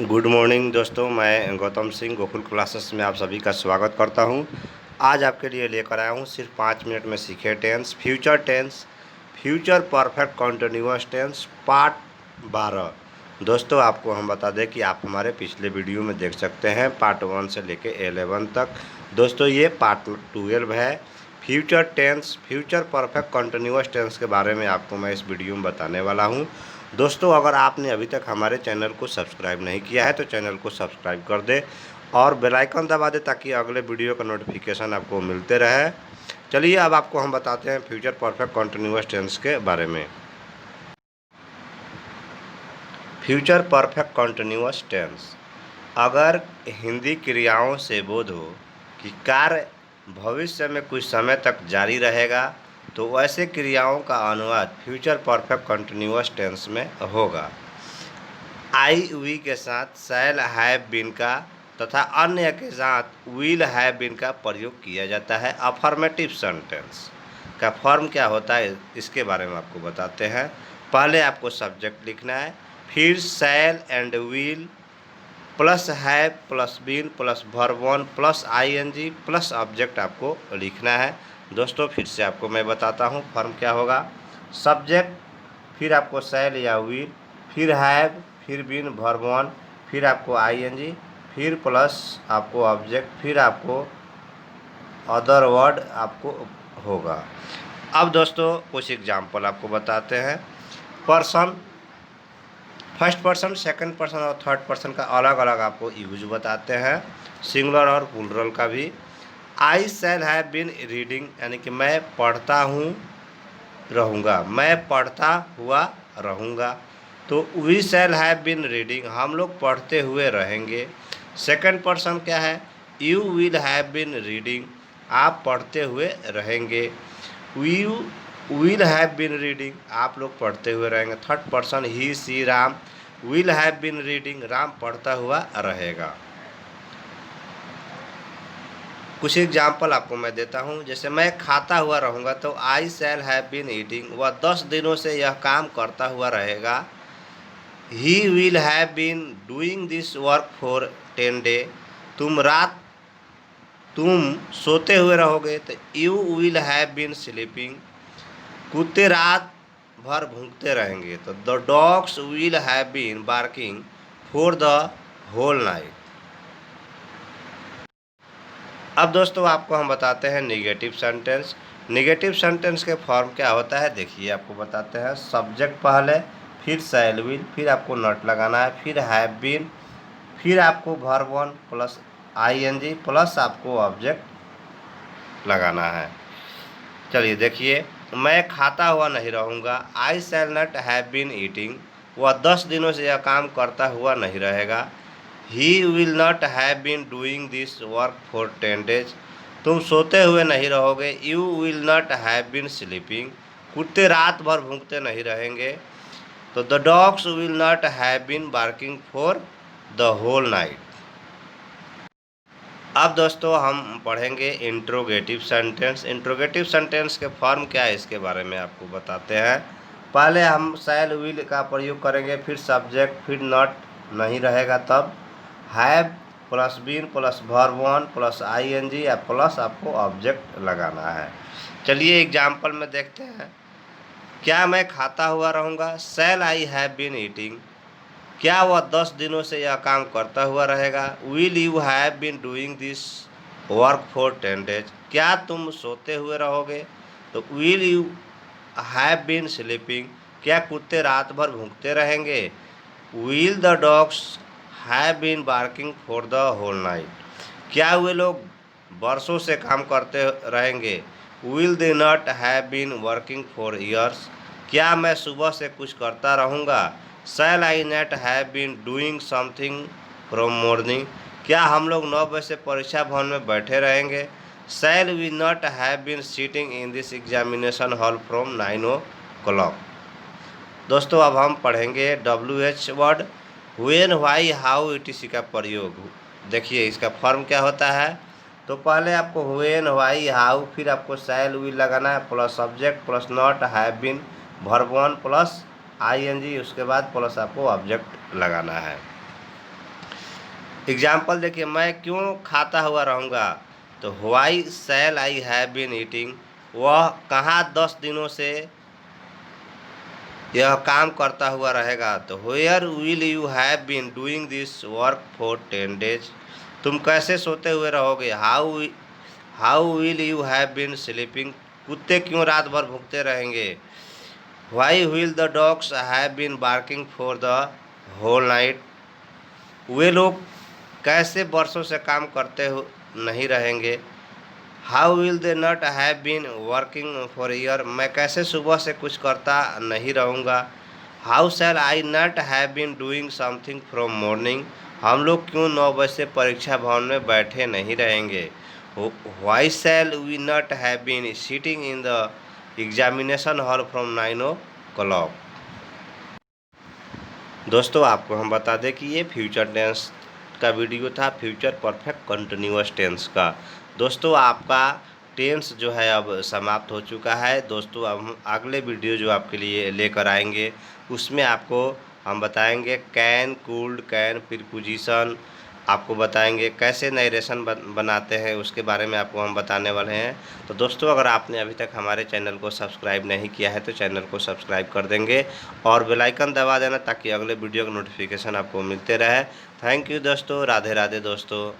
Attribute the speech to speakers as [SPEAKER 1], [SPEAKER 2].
[SPEAKER 1] Good morning दोस्तों, मैं Gautam Singh Gokul classes में आप सभी का स्वागत करता हूं। आज आपके लिए लेकर आया हूं सिर्फ 5 मिनट में सीखे tense, future perfect continuous tense part 12। दोस्तों, आपको हम बता दें कि आप हमारे पिछले वीडियो में देख सकते हैं पार्ट 1 से लेके 11 तक। दोस्तों, ये पार्ट 12 है। फ्यूचर परफेक्ट कंटिन्यूअस टेंस के बारे में आपको मैं इस वीडियो में बताने वाला हूं। दोस्तों, अगर आपने अभी तक हमारे चैनल को सब्सक्राइब नहीं किया है तो चैनल को सब्सक्राइब कर दे और बेल आइकन दबा दे ताकि अगले वीडियो का नोटिफिकेशन आपको मिलते रहे। चलिए, अब आपको हम बताते हैं फ्यूचर परफेक्ट कंटिन्यूअस टेंस के बारे में। फ्यूचर परफेक्ट कंटिन्यूअस टेंस अगर हिंदी क्रियाओं से बोध हो कि कार्य भविष्य में कुछ समय तक जारी रहेगा तो ऐसे क्रियाओं का अनुवाद फ्यूचर परफेक्ट कंटिन्यूअस टेंस में होगा। आई वी के साथ शैल हैव बीन का तथा अन्य के साथ विल हैव बीन का प्रयोग किया जाता है। अफर्मेटिव सेंटेंस का फॉर्म क्या होता है इसके बारे में आपको बताते हैं। पहले आपको सब्जेक्ट लिखना है, फिर shall and will plus have plus been plus verb 1 plus ING plus object आपको लिखना है। दोस्तों, फिर से आपको मैं बताता हूँ फॉर्म क्या होगा। सब्जेक्ट, फिर आपको शैल या विल, फिर हैव, फिर बीन वर्ब 1, फिर आपको आईएनजी, फिर प्लस आपको ऑब्जेक्ट, फिर आपको अदर वर्ड आपको होगा। अब दोस्तों, कुछ एग्जाम्पल आपको बताते हैं। Person, first person, second person और थर्ड पर्सन का अलग अलग आपको यूज बताते हैं, सिंगुलर और प्लूरल का भी। आई शैल हैव बीन रीडिंग यानी कि मैं पढ़ता हूँ रहूँगा, मैं पढ़ता हुआ रहूँगा। तो we shall have been reading, हम लोग पढ़ते हुए रहेंगे। सेकंड पर्सन क्या है, you will have been reading, आप पढ़ते हुए रहेंगे। You will have been reading, आप लोग पढ़ते हुए रहेंगे। Third person he see Ram will have been reading, Ram पढ़ता हुआ रहेगा। कुछ एग्जाम्पल आपको मैं देता हूँ, जैसे मैं खाता हुआ रहूँगा तो I shall have been eating, वह 10 दिनों से यह काम करता हुआ रहेगा। He will have been doing this work for 10 day, तुम सोते हुए रहोगे तो you will have been sleeping, कुत्ते रात भर भूखते रहेंगे तो the dogs will have been barking for the whole night. अब दोस्तों, आपको हम बताते हैं निगेटिव सेंटेंस। निगेटिव सेंटेंस के फॉर्म क्या होता है, देखिए आपको बताते हैं। सब्जेक्ट पहले, फिर शैल विल, फिर आपको नॉट लगाना है, फिर हैव बीन, फिर आपको वर्ब 1 प्लस आईएनजी प्लस आपको ऑब्जेक्ट लगाना है। चलिए देखिए, मैं खाता हुआ नहीं रहूँगा, I shall not have been eating, वह 10 दिनों से यह काम करता हुआ नहीं रहेगा। He will not have been doing this work for 10 days, तुम सोते हुए नहीं रहोगे। You will not have been sleeping, कुत्ते रात भर भूखते नहीं रहेंगे। तो the dogs will not have been barking for the whole night. अब दोस्तों, हम पढ़ेंगे इंट्रोगेटिव सेंटेंस। इंट्रोगेटिव सेंटेंस के फॉर्म क्या है इसके बारे में आपको बताते हैं। पहले हम शैल विल का प्रयोग करेंगे, फिर सब्जेक्ट, फिर नॉट नहीं रहेगा तब have plus been plus verb 1 plus ING या प्लस आपको ऑब्जेक्ट लगाना है। चलिए एग्जाम्पल में देखते हैं। क्या मैं खाता हुआ रहूँगा, shall I have been eating, क्या वह 10 दिनों से यह काम करता हुआ रहेगा। Will you have been doing this work for 10 days, क्या तुम सोते हुए रहोगे। तो will you have been sleeping, क्या कुत्ते रात भर भूखते रहेंगे। Will the dogs have been barking for the whole night, क्या वे लोग वर्षों से काम करते रहेंगे। Will they not have been working for years, क्या मैं सुबह से कुछ करता रहूँगा। Shall I not have been doing something from morning, क्या हम लोग 9 बजे से परीक्षा भवन में बैठे रहेंगे। Shall we not have been sitting in this examination hall from 9 o'clock। दोस्तों, अब हम पढ़ेंगे WH word, when, why, how, etc का प्रयोग। देखिए इसका फॉर्म क्या होता है। तो पहले आपको व्हेन, व्हाई, हाउ, फिर आपको शैल विल लगाना है plus subject plus not have been verb 1 plus ING, उसके बाद प्लस आपको ऑब्जेक्ट लगाना है। एग्जाम्पल देखिए, मैं क्यों खाता हुआ रहूँगा, तो why shall I have been eating, वह कहाँ 10 दिनों से यह काम करता हुआ रहेगा, तो where will you have been doing this work for 10 days, तुम कैसे सोते हुए रहोगे, how will you have been sleeping, कुत्ते क्यों रात भर भूखते रहेंगे, why will the dogs have been barking for the whole night, वे लोग कैसे बरसों से काम करते हो नहीं रहेंगे, how will they not have been working for year, मैं कैसे सुबह से कुछ करता नहीं रहूँगा, how shall I not have been doing something from morning, हम लोग क्यों 9 बजे से परीक्षा भवन में बैठे नहीं रहेंगे, why shall we not have been sitting in the examination hall from 9 o'clock। दोस्तों आपको हम बता दें कि ये फ्यूचर टेंस का वीडियो था, फ्यूचर परफेक्ट कंटिन्यूअस टेंस का। दोस्तों आपका टेंस जो है अब समाप्त हो चुका है। दोस्तों अब हम अगले वीडियो जो आपके लिए लेकर आएंगे उसमें आपको हम बताएंगे कैन, कुड, कैन प्रीपोजिशन, आपको बताएंगे कैसे नरेशन बनाते हैं, उसके बारे में आपको हम बताने वाले हैं। तो दोस्तों अगर आपने अभी तक हमारे चैनल को सब्सक्राइब नहीं किया है तो चैनल को सब्सक्राइब कर देंगे और बेल आइकन दबा देना ताकि अगले वीडियो का नोटिफिकेशन आपको मिलते रहे। थैंक यू दोस्तों, राधे राधे दोस्तों।